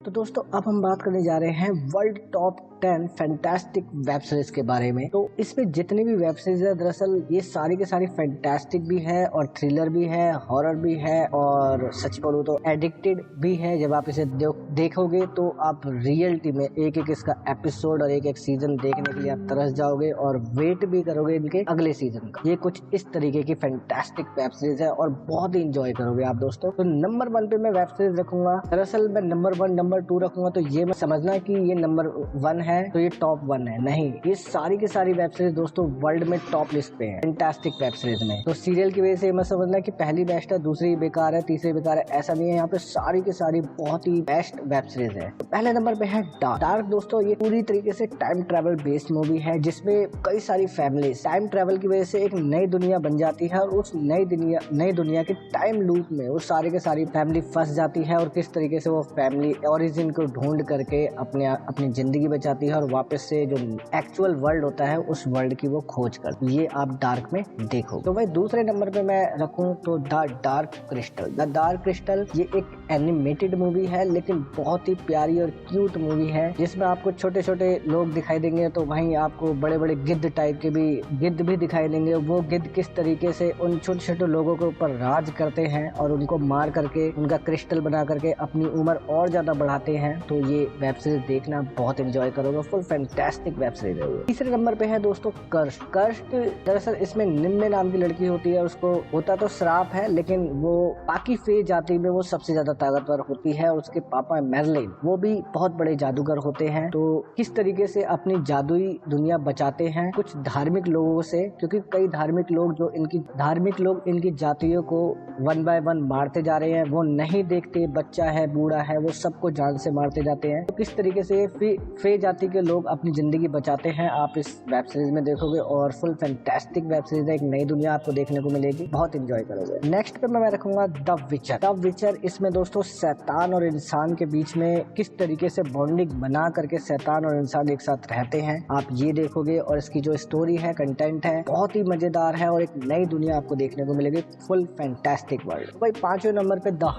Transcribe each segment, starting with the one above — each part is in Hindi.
तो दोस्तों अब हम बात करने जा रहे हैं world top 10 fantastic web series के बारे में। तो इसमें जितनी भी वेब सीरीज है दरअसल ये सारी के सारी फैंटास्टिक भी है और थ्रिलर भी है, हॉरर भी है और सच बोलूं तो एडिक्टेड भी है। जब आप इसे देखोगे तो आप रियलिटी में एक एक इसका एपिसोड और एक एक सीजन देखने के लिए आप तरस जाओगे और वेट भी करोगे इनके अगले सीजन का। ये कुछ इस तरीके की फैंटास्टिक वेब सीरीज है और बहुत ही इंजॉय करोगे आप दोस्तों। तो नंबर 1 पे मैं वेब सीरीज रखूंगा। दरअसल मैं नंबर 1 नंबर 2 रखूंगा तो ये मैं समझना कि ये नंबर 1 है तो ये टॉप 1 है, नहीं, ये सारी की सारी वेब सीरीज दोस्तों वर्ल्ड में टॉप लिस्ट पे है फैंटास्टिक वेब सीरीज में। तो सीरियल की वजह से मैं समझना कि पहली बेस्ट है, दूसरी बेकार है, तीसरी बेकार है, ऐसा नहीं है। यहाँ पे सारी की सारी बहुत ही बेस्ट वेब सीरीज है। तो पहले नंबर पे है डार्क। डार्क दोस्तों ये पूरी तरीके से टाइम ट्रेवल बेस्ड मूवी है जिसमें कई सारी फैमिली टाइम ट्रेवल की वजह से एक नई दुनिया बन जाती है और उस नई दुनिया के टाइम लूप में वो सारी के सारी फैमिली फंस जाती है और किस तरीके से वो फैमिली ओरिजिन को ढूंढ करके अपनी जिंदगी बचाती है और वापस से जो एक्चुअल वर्ल्ड होता है उस वर्ल्ड की वो खोज करती है। ये आप डार्क में देखो। तो भाई दूसरे नंबर पे मैं रखूं तो the dark crystal. The dark crystal ये एक एनिमेटेड मूवी है लेकिन बहुत ही प्यारी और क्यूट मूवी है जिसमें आपको छोटे छोटे लोग दिखाई देंगे तो वहीं आपको बड़े बड़े गिद्ध टाइप के गिद्ध भी दिखाई देंगे। वो गिद्ध किस तरीके से उन छोटे छोटे लोगों के ऊपर राज करते हैं और उनको मार करके उनका क्रिस्टल बना करके अपनी उम्र और ज्यादा बढ़ाते हैं। तो ये वेब सीरीज देखना बहुत एंजॉय करोगे, फुल फैंटास्टिक वेब सीरीज है। तीसरे नंबर पे है दोस्तों कर्स्ट। कर्स्ट दरअसल इसमें निम्मे नाम की लड़की होती है, उसको होता तो श्राप है लेकिन वो बाकी फे जाति में वो सबसे ज्यादा ताकतवर होती है और उसके पापा मेरलिन वो भी बहुत बड़े जादूगर होते हैं। तो किस तरीके से अपनी जादुई दुनिया बचाते हैं कुछ धार्मिक लोगों से, क्योंकि कई धार्मिक लोग इनकी जातियों को 1 बाय 1 मारते जा रहे हैं। वो नहीं देखते बच्चा है बूढ़ा है, वो सबको जान से मारते जाते हैं। तो किस तरीके से फे जाति के लोग अपनी जिंदगी बचाते हैं आप इस वेब सीरीज में देखोगे और फुल फैंटास्टिक वेब सीरीज है। एक नई दुनिया आपको देखने को मिलेगी, बहुत एंजॉय करोगे। नेक्स्ट पे मैं रखूंगा द विचर। द विचर इसमें दोस्तों शैतान और इंसान के बीच में किस तरीके से बॉन्डिंग बना करके शैतान और इंसान एक साथ रहते हैं आप ये देखोगे और इसकी जो स्टोरी है, कंटेंट है, बहुत ही मजेदार है और एक नई दुनिया आपको देखने को मिलेगी, फुल फैंटास्टिक वर्ल्ड। भाई 5वें नंबर पे द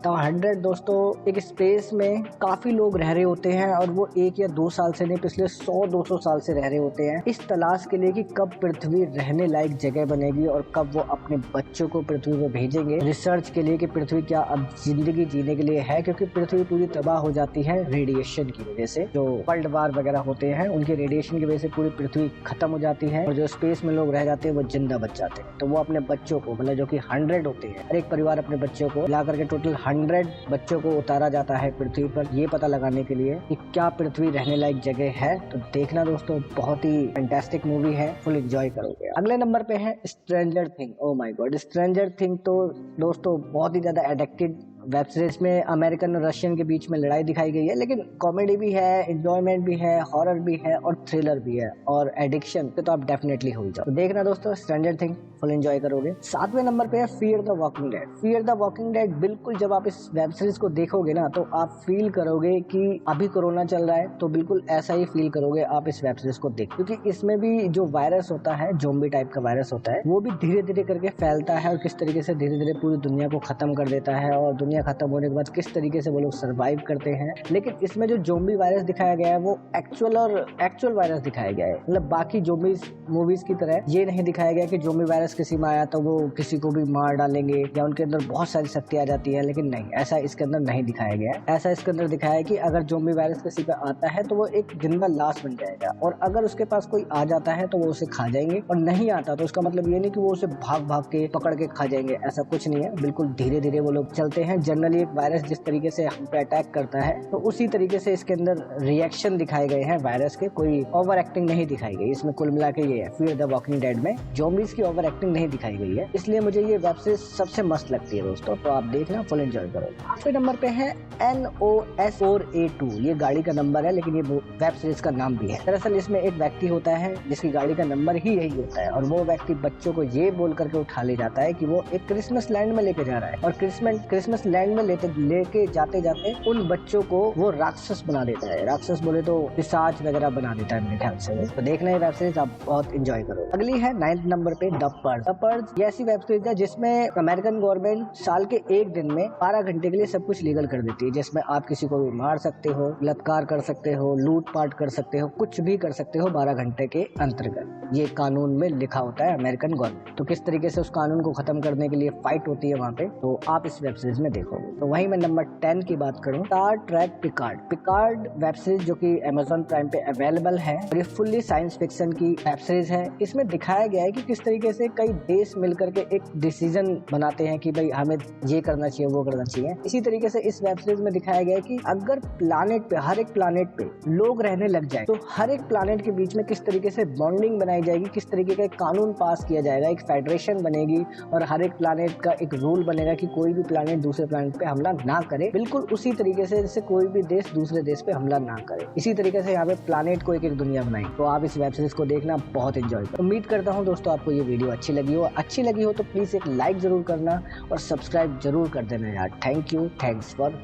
100 दोस्तों एक स्पेस में काफी लोग रह रहे होते हैं और वो 1 या 2 साल से नहीं पिछले 100-200 साल से रह रहे होते हैं इस तलाश के लिए कि कब पृथ्वी रहने लायक जगह बनेगी और कब वो अपने बच्चों को पृथ्वी पे भेजेंगे रिसर्च के लिए कि पृथ्वी क्या अब जिंदगी जीने के लिए है, क्योंकि पृथ्वी पूरी तबाह हो जाती है रेडिएशन की वजह से। जो वर्ल्ड वार वगैरह होते हैं उनके रेडिएशन की वजह से पूरी पृथ्वी खत्म हो जाती है और जो स्पेस में लोग रह जाते हैं वो जिंदा बच जाते हैं। तो वो अपने बच्चों को मतलब जो कि 100 होते हैं, हर एक परिवार अपने बच्चों को ला करके टोटल 100 बच्चों को उतारा जाता है पृथ्वी पर ये पता लगाने के लिए कि क्या पृथ्वी रहने लायक जगह है। तो देखना दोस्तों बहुत ही फैंटास्टिक मूवी है, फुल एंजॉय करोगे। अगले नंबर पे है stranger thing. Oh my God, stranger thing तो दोस्तों बहुत ही ज्यादा एडिक्टेड वेब सीरीज में अमेरिकन और रशियन के बीच में लड़ाई दिखाई गई है लेकिन कॉमेडी भी है, एंजॉयमेंट भी है, हॉरर भी है और थ्रिलर भी है और एडिक्शन पे तो आप डेफिनेटली हो जाओ। तो देखना दोस्तों स्ट्रेंजर थिंग, फुल एंजॉय करोगे। 7वें नंबर पे है fear the walking dead. Fear the walking dead बिल्कुल जब आप इस वेब सीरीज को देखोगे ना तो आप फील करोगे कि अभी कोरोना चल रहा है तो बिल्कुल ऐसा ही फील करोगे आप इस वेब सीरीज को देख, क्योंकि इसमें भी जो वायरस होता है, ज़ॉम्बी टाइप का वायरस होता है, वो भी धीरे धीरे करके फैलता है और किस तरीके से धीरे धीरे पूरी दुनिया को खत्म कर देता है और दुनिया खत्म होने के बाद किस तरीके से वो लोग सरवाइव करते हैं। लेकिन इसमें जो ज़ॉम्बी वायरस दिखाया गया है वो एक्चुअल वायरस दिखाया गया है। मतलब बाकी ज़ॉम्बी मूवीज की तरह ये नहीं दिखाया गया कि ज़ॉम्बी वायरस किसी में आया तो वो किसी को भी मार डालेंगे या उनके अंदर बहुत सारी शक्ति आ जाती है, लेकिन नहीं, ऐसा इसके अंदर नहीं दिखाया गया है। ऐसा इसके अंदर दिखाया है कि अगर ज़ॉम्बी वायरस किसी पे आता है तो वो एक जिंदा लाश बन जाएगा और अगर उसके पास कोई आ जाता है तो वो उसे खा जाएंगे और नहीं आता तो उसका मतलब ये नहीं कि वो उसे भाग भाग के पकड़ के खा जाएंगे, ऐसा कुछ नहीं है। बिल्कुल धीरे धीरे वो लोग चलते हैं। जनरली एक वायरस जिस तरीके से हम पे अटैक करता है तो उसी तरीके से इसके अंदर रिएक्शन दिखाए गए हैं वायरस के, कोई ओवर एक्टिंग नहीं दिखाई गई इसमें। कुल मिला के ये है फियर द वॉकिंग डेड में ज़ॉम्बीज की ओवर एक्टिंग नहीं दिखाई गई है, इसलिए मुझे ये वेब सीरीज सबसे मस्त लगती है दोस्तों। तो आप देखना, फुल एंजॉय करो। 8वें नंबर पे है NOS4A2। ये गाड़ी का नंबर है लेकिन ये वेब सीरीज का नाम भी है। दरअसल इसमें एक व्यक्ति होता है जिसकी गाड़ी का नंबर ही यही होता है और वो व्यक्ति बच्चों को ये बोल करके उठा ले जाता है कि वो एक क्रिसमस लैंड में लेके जा रहा है और क्रिसमस आइलैंड में लेके जाते जाते उन बच्चों को वो राक्षस बना देता है। राक्षस बोले तो पिशाच वगैरह बना देता है मेरे ख्याल से। तो देखना ये वेब सीरीज आप बहुत एंजॉय करो। अगली है 9th नंबर पे द पर्ज। द पर्ज ये ऐसी वेब सीरीज है जिसमें अमेरिकन गवर्नमेंट साल के एक दिन में 12 घंटे के लिए सब कुछ लीगल कर देती है, जिसमें आप किसी को भी मार सकते हो, बलात्कार कर सकते हो, लूटपाट कर सकते हो, कुछ भी कर सकते हो 12 घंटे के अंतर्गत। ये कानून में लिखा होता है अमेरिकन गवर्नमेंट। तो किस तरीके से उस कानून को खत्म करने के लिए फाइट होती है वहाँ पे, तो आप इस वेब सीरीज में देखोगे। तो वहीं मैं नंबर 10 की बात करूँ, Star Trek Picard. Picard web series जो कि अमेजॉन प्राइम पे अवेलेबल है और ये फुल्ली साइंस फिक्शन की वेब सीरीज है। इसमें दिखाया गया है कि किस तरीके से कई देश मिलकर के एक डिसीजन बनाते हैं कि भाई हमें ये करना चाहिए, वो करना चाहिए। इसी तरीके से इस वेब सीरीज में दिखाया गया है कि अगर प्लानेट पे, हर एक प्लानेट पे लोग रहने लग जाए तो हर एक प्लानेट के बीच में किस तरीके से बॉन्डिंग बनाई जाएगी, किस तरीके का एक कानून पास किया जाएगा, एक फेडरेशन बनेगी और हर एक प्लानेट का एक रूल बनेगा कि कोई भी प्लानेट दूसरे प्लानेट पे हमला ना करे, बिल्कुल उसी तरीके से जैसे कोई भी देश दूसरे देश पे हमला ना करे। इसी तरीके से यहाँ पे प्लानेट को एक दुनिया बनाई। तो आप इस वेब सीरीज को देखना बहुत एंजॉय करो। उम्मीद करता हूँ दोस्तों आपको ये वीडियो अच्छी लगी हो तो प्लीज एक लाइक जरूर करना और सब्सक्राइब जरूर कर देना यार। Thank you, thanks for